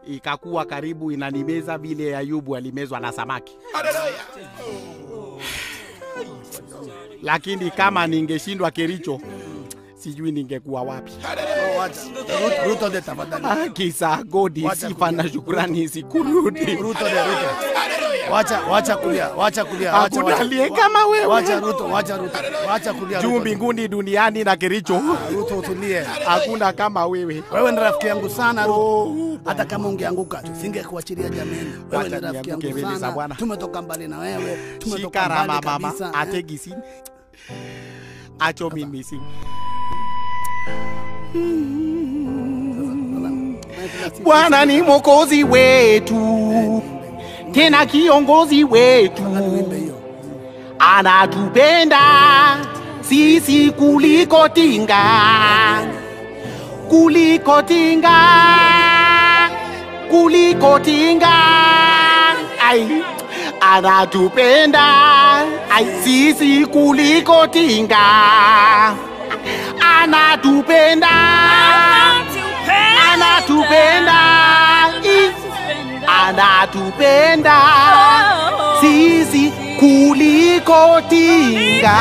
ikakuwa karibu inanimeza vile Ayubu alimezwa na samaki. Lakini kama ningeshindwa Kericho, sijui ningekuwa wapi. Ruto de tafadhali. Kisa godi sifa na shukrani sikurudi. Ruto de Ruto. Wacha kulia. Hakuna kama wewe. Wacha kulia. Juu mbinguni duniani na Kericho. Ruto utulie. Hakuna kama wewe. Wewe ni rafiki yangu sana Ruto. Hata kama ungeanguka tusingekuachilia jamii. Wewe ni rafiki yangu sana. Tumetoka mbali na wewe. Tumetoka mbali kabisa. Ategisi. Acho mimi. Bwana ni mwokozi wetu, tena kiongozi wetu, anatupenda sisi kuliko tinga, ai, anatupenda sisi kuliko tinga, anatupenda sisi kuliko tinga.